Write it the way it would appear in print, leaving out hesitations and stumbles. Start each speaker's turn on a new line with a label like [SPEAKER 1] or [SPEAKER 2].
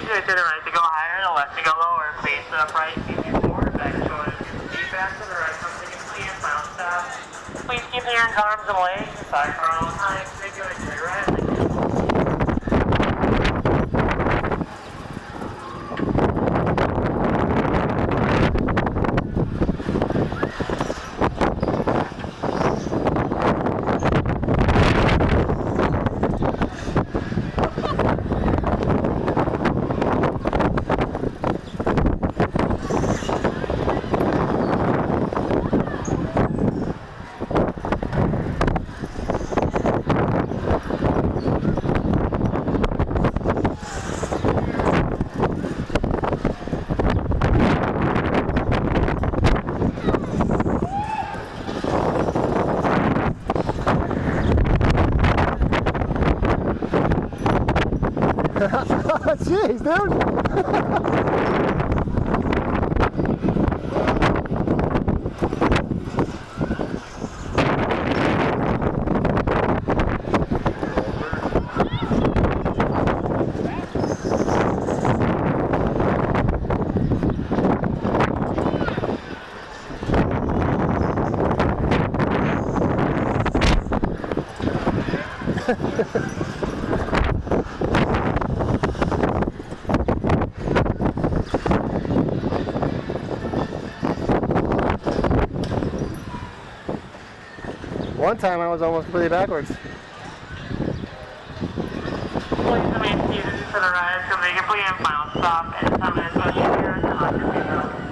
[SPEAKER 1] to the right to go higher, the left to go lower. Face upright, keep forward, back shoulders feedback to the right, something complete, final stop. Please keep the hands, arms, and legs, side for all time. Thank you, to your right.
[SPEAKER 2] Jeez, dude. One time I was almost completely backwards.
[SPEAKER 1] Please remain seated to the right, so make it complete and final stop. And 10 minutes, so you hear us and let your feet go.